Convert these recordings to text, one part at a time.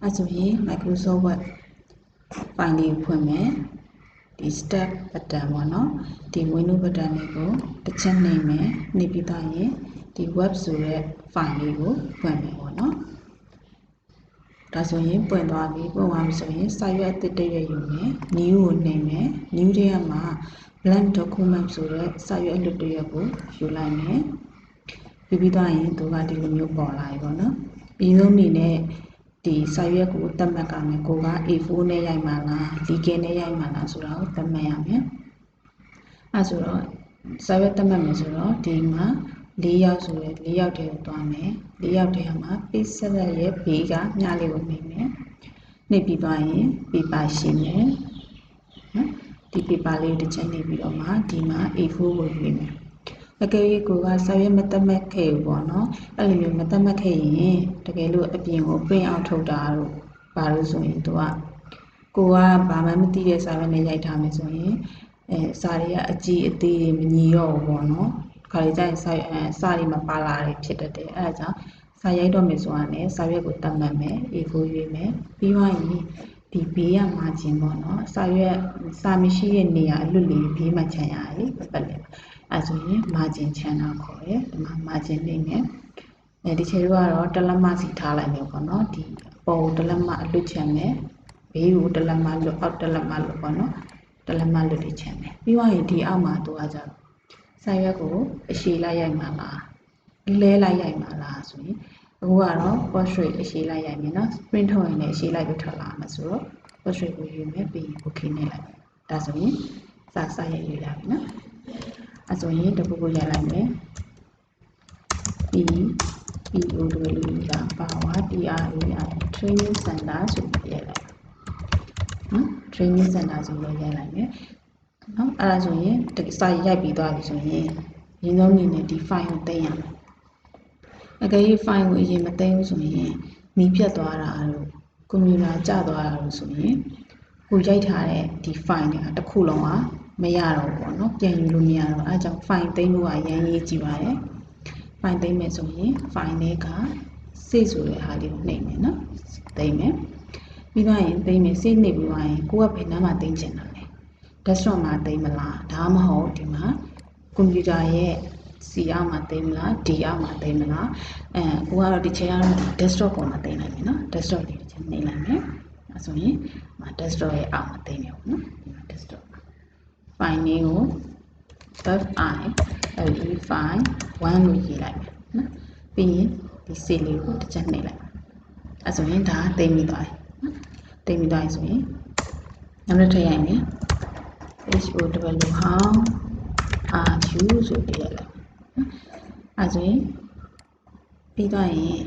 အဲ့ဆိုရင် Microsoft Word file လေးဖွင့်မယ်ဒီ step button ပေါ့နော်ဒီ window button လေးကိုတစ်ချက်နှိပ်မယ်နှိပ်ပြီးတော့ရင်ဒီ web ဆိုတဲ့ file လေးကိုဖွင့်မယ်ပေါ့နော်ဒါဆိုရင်ပွင့်သွားပြီပွင့်သွားပြီဆိုရင်စာရွက်အသစ်တစ်ရွက်ယူမယ် new ကိုနှိပ်မယ် new ထဲမှာ blank document ဆိုတဲ့စာရွက်အလွတ်တစ်ရွက်ကိုယူလိုက်မယ်ပြီးသွားရင်သူကဒီလိုမျိုးပေါ်လာပြီပေါ့နော်ပြီးဆုံးအနေနဲ့ဒီစာရွက်ကိုသတ်မှတ်ကြမယ်ကိုက A4 နဲ့ရိုက်မှလား legal နဲ့ရိုက်မှလားဆိုတာကိုသတ်မှတ်ရမယ်အဲဆိုတော့စာရွက်သတ်မှတ်မယ်ဆိုတော့ဒီမှာ4ယောက်ဆိုရယ်4ယောက်တည်းကိုသွားမယ်4ယောက်တည်းမှာ page 7ရဲ့ B ကမြလေးကိုနှိပ်မယ်နှိပ်ပြီးသွားရင် paper ရှိမယ်နော်ဒီ paper လေးတစ်ချက်နှိပ်ပြီးတော့မှဒီမှာ A4 ကိုရွေးမယ်အကယ်၍ကိုကစာရွက်မသတ်မှတ်ခဲ့ဘူးပေါ့နော်အဲ့လိုမျိုးမသတ်မှတ်ခဲ့ရင်တကယ်လို့အပြင်ကို print out ထုတ်တာတို့ဘာလို့ဆိုရင်သူကကိုကဘာမှမသိတဲ့စာရွက်နဲ့ရိုက်ထားမယ်ဆိုရင်စာတွေကအကြီးအသေးတွေမညီတော့ဘူးပေါ့နော်ခါလေးကျရင်စာတွေမပါလာတယ်ဖြစ်တတ်တယ်အဲဒါကြောင့်စာရိုက်တော့မယ်ဆိုတာနဲ့စာရွက်ကိုသတ်မှတ်မယ် A4 ရွေးမယ်ပြီးသွားရင်ဒီဘေးက margin ပေါ့နော်စာရွက်စာမရှိတဲ့နေရာအလွတ်လေးဘေးမှာခြံရည်ပတ်လက်အဲဆိုရင် margin ခြံတာခေါ်တယ်ဒီမှာ margin နေမယ်ဒီခြေတို့ကတော့တလက်မစီထားလိုက်မယ်ပေါ့နော်ဒီအပေါ်တလက်မအလွတ်ခြံမယ်ဘေးကိုတလက်မလွတ်အောက်တလက်မလွတ်ပေါ့နော်တလက်မလွတ်တွေခြံမယ်ပြီးသွားရင်ဒီအောက်မှာသူကကြတော့စာရွက်ကိုအရှည်လိုက်ရိုက်မှာလားလဲလိုက်ရိုက်မှာလားဆိုရင်အခုကတော့ portrait အရှည်လိုက်ရိုက်မယ်နော် print ထုတ်ရင်လည်းအရှည်လိုက်ပြီးထွက်လာမှာဆိုတော့ portrait ကိုယူမယ်ပြီး okay နဲ့လိုက်ဒါဆိုရင်စာရိုက်ယူရပြီနော်အဲဆိုရင်တခုခုရိုက်လိုက်မယ် POW က Power Training Center ဆိုပြီးရိုက်လိုက်နော် Training Center ဆိုပြီးရိုက်လိုက်မယ်နော်အဲဒါဆိုရင်စာရိုက်ပြီးသွားပြီဆိုရင်ရင်းနှီးအနေနဲ့ဒီ file ကိုသိမ်းရမယ်အကယ်၍ file ကိုအရင်မသိမ်းဘူးဆိုရင်မီးပြတ်သွားတာတို့ကွန်ပျူတာကျသွားတာတို့ဆိုရင်ကိုရိုက်ထားတဲ့ဒီ file တွေကတစ်ခုလုံးကမရတော့ဘူးပေါ့နော်ပြန်ယူလို့မရတော့အဲကြောင့် file သိမ်းဖို့ကရမ်းရေးကြည့်ပါတယ် file သိမ်းမယ်ဆိုရင် file တွေက save ဆိုတဲ့ဟာလေးကိုနှိပ်မယ်နော်သိမ်းမယ်ပြီးသွားရင်သိမ်းမယ် save နှိပ်ပြီးသွားရင်ကိုကဘယ်နှမ်းမှာသိမ်းချင်တာလဲ desktop မှာသိမ်းမလားဒါမှမဟုတ်ဒီမှာကွန်ပျူတာရဲ့ C အောက်မှာသိမ်းမလား D အောက်မှာသိမ်းမလားကိုကတော့ဒီချိန်ကတော့ desktop ပေါ်မှာသိမ်းလိုက်မယ်နော် desktop လေးတစ်ချက်နှိပ်လိုက်မယ်အဲဆိုရင် desktop ရဲ့အောက်မှာသိမ်းမယ်ပေါ့နော်ဒီမှာ desktop file name ကို file 1လို့ရေးလိုက်မယ်နော်ပြီးရင်ဒီ C လေးကိုတစ်ချက်နှိပ်လိုက်အဲဆိုရင်ဒါသိမ်းပြီးသွားပြီနော်သိမ်းပြီးသွားပြီဆိုရင်နောက်တစ်ထပ်ရိုက်မယ် HOW ဟောင်း RU ဆိုပြီးရိုက်လိုက်နော်အဲဆိုရင်ပြီးသွားရင်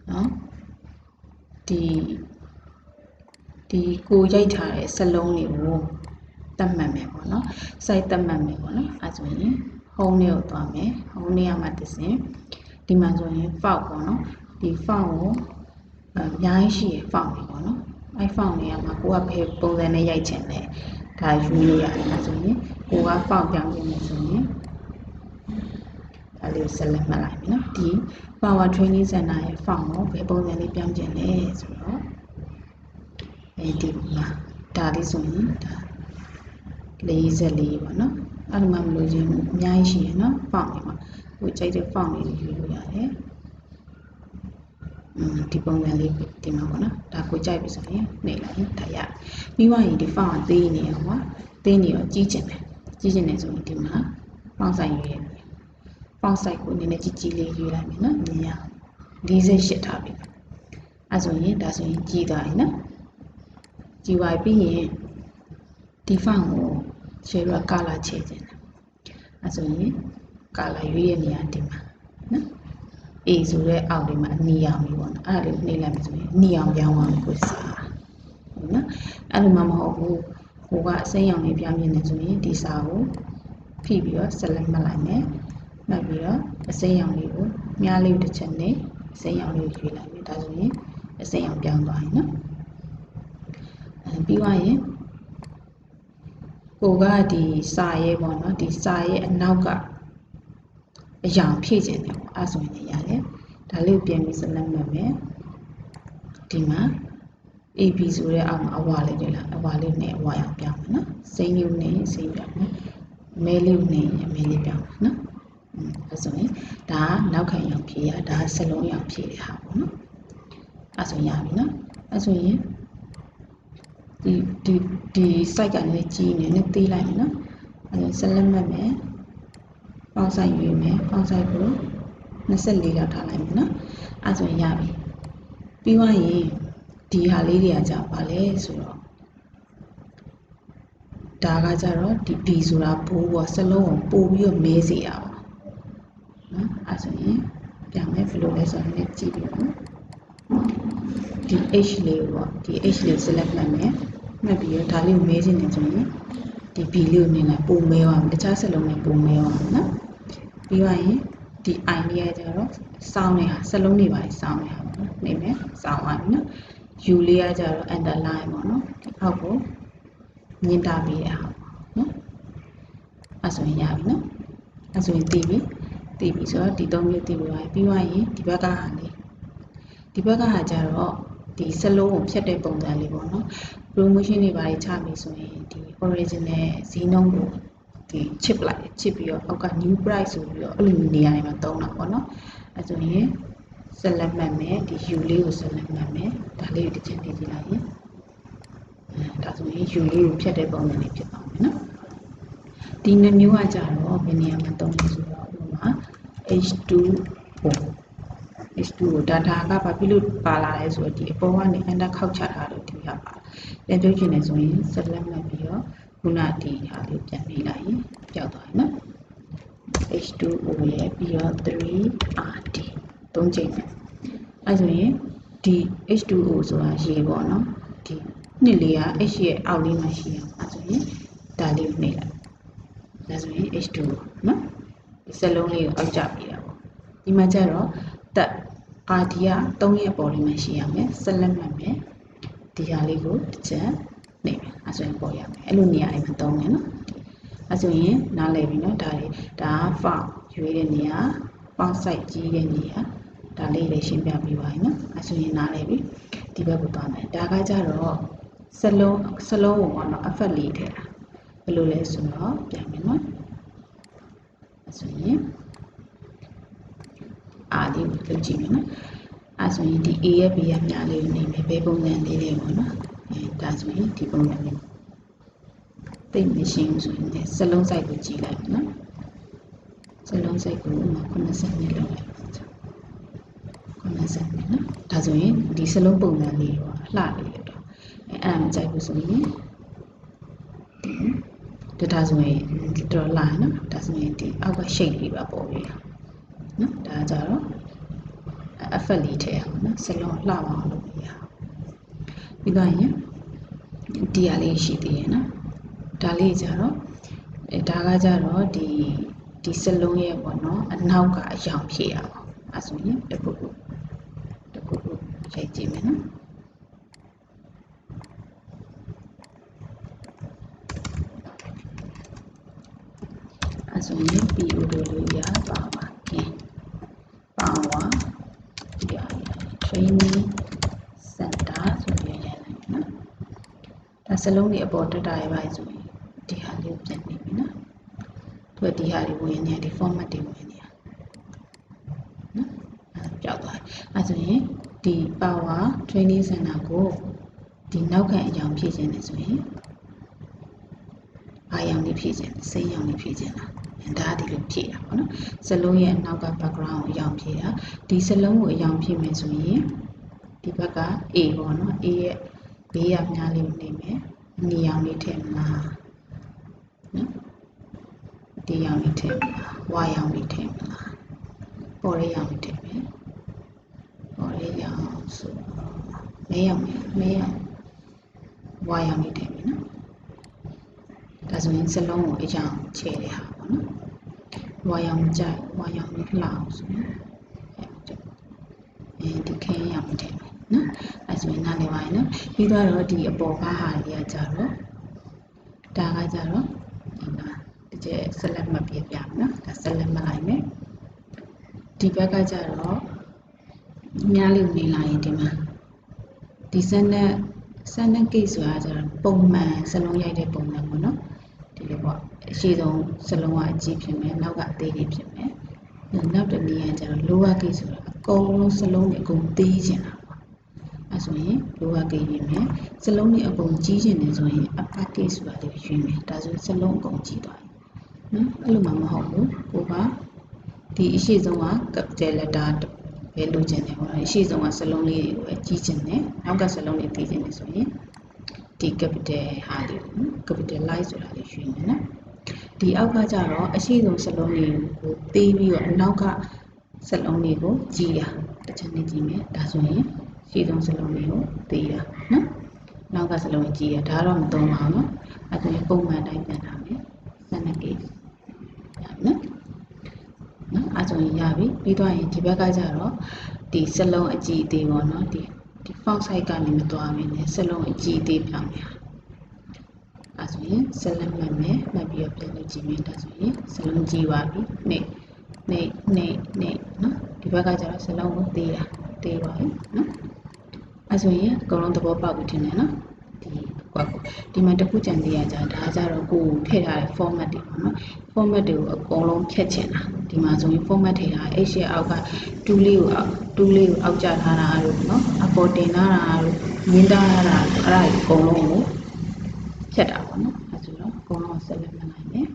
နော်ဒီကိုရိုက်ထားတဲ့စလုံးတွေကိုတတ်မှတ်မယ်ပေါ့နော် site တတ်မှတ်မယ်ပေါ့နော်အဲဆိုရင် home နဲ့ကိုသွားမယ် home နဲ့မှာတစ်စင်ဒီမှာဆိုရင် font ပေါ့နော်ဒီ font ကိုအများကြီးရှိရ font တွေပေါ့နော်အဲ font တွေကမှာကိုကဘယ်ပုံစံနဲ့ရိုက်ချင်လဲဒါယူလို့ရတယ်အဲဆိုရင်ကိုက font ပြောင်းခြင်းမယ်ဆိုရင်ဒါလေး select မှတ်လိုက်ပြီနော်ဒီ Power Training Center ရဲ့ font ကိုဘယ်ပုံစံလေးပြောင်းခြင်းလဲဆိုတော့ဒီမှာဒါလေးဆိုရင်ဒါ44ပေါ့နော်အဲ့လိုမှမလို့ချင်းအများကြီးရှိရနော် font တွေမှာကိုကြိုက်တဲ့ font လေးယူလို့ရတယ်ဒီပုံစံလေးဒီမှာပေါ့နော်ဒါကိုကြိုက်ပြီဆိုရင်နှိပ်လိုက်ဒါရပြီးသွားရင်ဒီ font ကသေးနေအောင်ပါသေးနေတော့ကြီးကျင်တယ်ဆိုရင်ဒီမှာ font size ရွေးရ font size ကိုနည်းနည်းကြီးလေးရွေးလိုက်မယ်နော်မြင်ရ48ထားပြီအဲဆိုရင်ဒါဆိုရင်ကြီးသွားပြီနော်ကြီးသွားပြီးရင်ဒီ font ကိုရှယ်ရ color ချဲ့ခြင်းအဲဆိုရင် color ရွေးရနေရဒီမှာနော် A ဆိုတဲ့အောက်လေးမှာအနီရောင်လေးပေါ့နော်အဲ့ဒါလေးနှိပ်လိုက်မယ်ဆိုရင်အနီရောင်ပြောင်းသွားမယ်ကိုစားနော်အဲ့လိုမှမဟုတ်ဘူးကိုကအစိမ်းရောင်လေးပြောင်းမြင်နေဆိုရင်ဒီစာကိုဖိပြီးတော့ select မှတ်လိုက်မယ်နောက်ပြီးတော့အစိမ်းရောင်လေးကိုမြားလေးတစ်ချက်နဲ့အစိမ်းရောင်လေးကိုရွေးလိုက်မယ်ဒါဆိုရင်အစိမ်းရောင်ပြောင်းသွားပြီနော်ပြီးသွားရင်ကိုကဒီစာရဲပေါ့နော်ဒီစာရဲအနောက်ကအရာဖြည့်ခြင်းတယ်ပေါ့အဲဆိုရင်ရတယ်ဒါလေးကိုပြန်ပြီး select မှတ်မယ်ဒီမှာ AB ဆိုတဲ့အောက်မှာအဝါလေးတွေလားအဝါလေးနဲ့အဝါရောင်ပြောင်းမယ်နော်စိမ့်လေးနဲ့စိမ့်ပြောင်းမယ်အမဲလေးနဲ့အမဲလေးပြောင်းမယ်နော်အဲဆိုရင်ဒါကနောက်ခံရောင်ဖြည့်ရဒါစလုံးရောင်ဖြည့်တဲ့ဟာပေါ့နော်အဲဆိုရပြီနော်အဲဆိုရင်ဒီ site ကနေကြီးနေနဲ့သေးလိုက်မယ်နော်အဲဆက်လက်မှတ်မယ်ပေါင်းဆိုင်ရွေးမယ်ပေါင်းဆိုင်ကို24လောက်ထားလိုက်မယ်နော်အဲဆိုရင်ရပြီပြီးသွားရင်ဒီဟာလေးတွေကကြာပါလဲဆိုတော့ဒါကကြတော့ဒီ B ဆိုတာဘိုးပေါ့စလုံးကိုပို့ပြီးတော့မဲစေရပါနော်အဲဆိုရင်ပြန်မယ်ဘယ်လိုလဲဆိုတော့လည်းကြည့်ပြီးတော့ဒီ H လေးပေါ့ဒီ H လေး select မှတ်မယ်မှတ်ပြီးတော့ဒါလေးကိုမဲခြင်းနေဆိုရင်ဒီ B လေးကိုမြင်လိုက်ပို့မဲသွားမယ်တခြားစလုံးနဲ့ပို့မဲသွားမယ်နော်ပြီးသွားရင်ဒီ I လေးကကြတော့စောင်းနေတာစလုံးတွေပါစောင်းနေတာပေါ့နော်နေမယ်စောင်းသွားပြီနော် U လေးကကြတော့ underline ပေါ့နော်ဒီအောက်ကိုမြင်တာပေးရအောင်နော်အဲဆိုရင်ရပြီနော်အဲဆိုရင်တည်ပြီဆိုတော့ဒီ၃မျိုးတည်ပြီးသွားပြီပြီးသွားရင်ဒီဘက်ကဟာလေးဒီဘက်ကဟာကြတော့ဒီစလုံးကိုဖြတ်တဲ့ပုံစံလေးပေါ့နော် promotion တွေပါချပြီဆိုရင်ဒီ original ဈေးနှုန်းကိုဒီချစ်ပြီးတော့အောက်က new price ဆိုပြီးတော့အဲ့လိုနေရာတွေမှာသုံးတာပေါ့နော်အဲဆိုရင် select မှတ်မယ်ဒီ U လေးကို select မှတ်မယ်ဒါလေးကိုတစ်ချက်ကြည့်လိုက်ရင်ဒါဆိုရင် U လေးကိုဖြတ်တဲ့ပုံစံလေးဖြစ်သွားမယ်နော်ဒီနှစ်မျိုးကကြတော့ဘယ်နေရာမှာသုံးလဲဆိုတော့ဥပမာ H2O ကို data ကဘာဖြစ်လို့ပါလာလဲဆိုတော့ဒီအပေါ်ကနေ enter ခောက်ချထားလို့ဒီဟာပါပြန်ပြောချင်တယ်ဆိုရင် select မှတ်ပြီးတော့ခုနဒီဟာလေးပြန်နေလိုက်ရင်ပြောက်သွားပြီနော် H2O ရဲ့ပြီးတော့ 3RD သုံးချိန်နဲ့အဲဆိုရင်ဒီ H2O ဆိုတာရေပေါ့နော်ဒီနှစ်လေးက H ရဲ့အောက်လေးမှာရှိအောင်အဲဆိုရင်ဒါလေးကိုနှိပ်လိုက်ဒါဆိုရင် H2O နော်ဒီစက်လုံးလေးကိုအောက်ကျပေးတာပေါ့ဒီမှာကျတော့တက် RD က3ရဲ့ပေါ်လေးမှာရှိရမယ်ဆက်လက်မှတ်မယ်ဒီဟာလေးကိုတစ်ချက်နှိပ်မယ်အဲဆိုရင်ပေါ်ရမယ်အဲ့လိုနေရာတွေမှာသုံးမယ်နော်အဲဆိုရင်နားလည်ပြီနော်ဒါ font ရွေးတဲ့နေရာ font size ကြီးတဲ့နေရာဒါလေးလည်းရှင်းပြပေးပါမယ်နော်အဲဆိုရင်နားလည်ပြီဒီဘက်ကိုသွားမယ်ဒါကကြတော့စလုံးကိုပေါ့နော် effect လေးထည့်တာဘယ်လိုလဲဆိုတော့ပြန်မယ်နော်အဲဆိုရင်အားလေးကိုလုပ်ကြည့်မယ်နော်အဲဆိုရင်ဒီ A ရဲ့ B ရဲ့မြားလေးကိုနေမယ်ဘယ်ပုံစံလေးလေးပေါ့နော်ဒါဆိုရင်ဒီပုံစံလေးသိမရှင်းဘူးဆိုရင်စလုံး size ကိုကြည့်လိုက်မယ်နော်စလုံး size ကို90လောက်လိုက်90နော်ဒါဆိုရင်ဒီစလုံးပုံစံလေးရောအလှလေးလို့တော့အဲ့ဒါမကြိုက်ဘူးဆိုရင်ဒါဆိုရင်တော်လာနော်ဒါဆိုရင်ဒီအောက်က shape လေးပါပေါ်ပြီနော်ဒါကြတော့ effect လေးထည့်အောင်နော်စလုံးလှအောင်လုပ်ပြရအောင်ပြီးတော့ရင်ဒီဟာလေးရှိသေးရဲ့နော်ဒါလေးကြတော့ဒါကကြတော့ဒီစလုံးရဲ့ပေါ့နော်အနောက်ကအရောင်ဖြည့်ရအောင်အဲဆိုရင်တစ်ခုရိုက်ကြည့်မယ်နော်အဲဆိုရင် PO လေးရပါပါကဲပါဝါဒီဟာ training center ဆိုပြီးရလိုက်နော်ဒါစလုံးတွေအပေါ်တက်တာရပါဆိုရင်ဒီဟာလေးကိုပြန်နေပြီနော်သူကဒီဟာတွေဝင်နေဒီ format တွေဝင်နေနော်ကြောက်သွားအဲဆိုရင်ဒီ power training center ကိုဒီနောက်ခံအကြောင်းဖြည့်ခြင်းနေဆိုရင်ဘာရောင်လေးဖြည့်ခြင်းစိမ်းရောင်လေးဖြည့်ခြင်းလားဒါဒီလိုဖြည့်တာပေါ့နော်စလုံးရဲ့နောက်က background ကိုအရောင်ဖြည့်တာဒီစလုံးကိုအရောင်ဖြည့်မယ်ဆိုရင်ဒီဘက်က A ပေါ့နော် A ရဲ့ဘေးရမြားလေးကိုနေမယ်အနီရောင်လေးထည့်မလားနော်ဒီရောင်လေးထည့်မလားဝါရောင်လေးထည့်မလားပေါ်ရဲရောင်လေးထည့်မယ်ပေါ်ရဲရောင်ဆိုမဲရောင်ဝါရောင်လေးထည့်မယ်နော်ဒါဆိုရင်စလုံးကိုအရောင်ချဲတဲ့ဟာပေါ့နော်ဝါရောင်ကြိုက်ဝါရောင်လေးလှအောင်ဆိုရင်ဒီခဲရောင်ထည့်မယ်နော်အဲဆိုရင်နားလည်ပါရဲ့နော်ပြီးတော့ဒီအပေါ်ကဟာတွေကကြတော့ဒါကကြတော့ဒီမှာတစ်ချက်ဆက်လက်မှတ်ပြပြမယ်နော်ဒါဆက်လက်မှတ်လိုက်မယ်ဒီဘက်ကကြတော့မြားလေးနေလာရင်ဒီမှာဒီစက်နဲ့ standard case ဆိုတာကျတော့ပုံမှန်စလုံးရိုက်တဲ့ပုံစံပေါ့နော်ဒီလိုပေါ့အရှိဆုံးစလုံးကအကြီးဖြစ်မယ်နောက်ကအသေးလေးဖြစ်မယ်နောက်တစ်နည်းကကျတော့ lower case ဆိုတာအကုန်လုံးစလုံးတွေအကုန်သေးချင်တာပေါ့အဲဆိုရင် lower case ရေးမယ်စလုံးတွေအကုန်ကြီးချင်တယ်ဆိုရင် upper case ဆိုတာလေးရွေးမယ်ဒါဆိုစလုံးအကုန်ကြီးသွားပြီနော်အဲ့လိုမှမဟုတ်ဘူးကိုကဒီအရှိဆုံးက capital letter ပဲလိုချင်တယ်ပေါ့အရှိဆုံးကစလုံးလေးတွေကိုကြီးချင်တယ်နောက်ကစလုံးတွေသေးချင်တယ်ဆိုရင်ဒီ capital ဟာလေးကို capitalize ဆိုတာလေးရွေးမယ်နော်ဒီအောက်ကကျတော့အရှိဆုံးစလုံးတွေကိုသေးပြီးတော့အနောက်ကစလုံးတွေကိုကြီးတာတစ်ချက်နဲ့ကြီးမယ်ဒါဆိုရင်ရှိဆုံးစလုံးတွေကိုသေးတာနော်နောက်ကစလုံးကိုကြီးရဒါတော့မသုံးပါဘူးနော်အဲ့ဒါပုံမှန်တိုင်းပြန်ထားမယ်စနစ်ကိရနော်အဲ့ဆိုရင်ရပြီပြီးတော့ရင်ဒီဘက်ကကျတော့ဒီစလုံးအကြီးအသေးပေါ့နော်ဒီ font size ကနေမသွားမင်းနဲ့စလုံးအကြီးအသေးပြောင်းနေတာအဲ့ဆိုရင်စလက်မှတ်မယ်မှတ်ပြီးတော့ပြန်လို့ကြည့်မယ်ဒါဆိုရင်စလုံးကြီးသွားပြီနေနော်ဒီဘက်ကကျတော့စလုံးကိုသေးတာသေးပါပြီနော်အဲ့ဆိုရင်အကုန်လုံးသဘောပေါက်ပြီထင်တယ်နော်ဒီမှာတစ်ခုကြံသေးရကြဒါကြတော့ကိုယ်ထည့်ထားတဲ့ format တွေပေါ့နော် format တွေကိုအကုန်လုံးဖြတ်ချင်တာဒီမှာဆိုရင် format ထည့်ထား H ရဲ့အောက်က2လေးကိုအောက်ကျထားတာလို့နော်အပေါ်တင်ထားတာလို့မြင်းထားတာအဲ့ဒါအကုန်လုံးကိုဖြတ်တာပေါ့နော်အဲဆိုတော့အကုန်လုံးဆက်လက်မှတ်နိုင်တယ်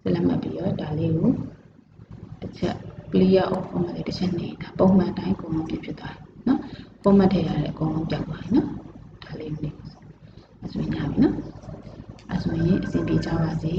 ဆက်လက်မှတ်ပြီးတော့ဒါလေးကိုတစ်ချက် clear of format လေးတစ်ချက်နေတာပုံမှန်တိုင်းအကုန်လုံးဖြစ်သွားတယ်နော် format ထည့်ရတဲ့အကုန်လုံးပြောက်သွားပြီနော်ဒါလေးနေအဲဆိုရင်ရပြီနော်အဲဆိုရင်အဆင်ပြေကြပါစေ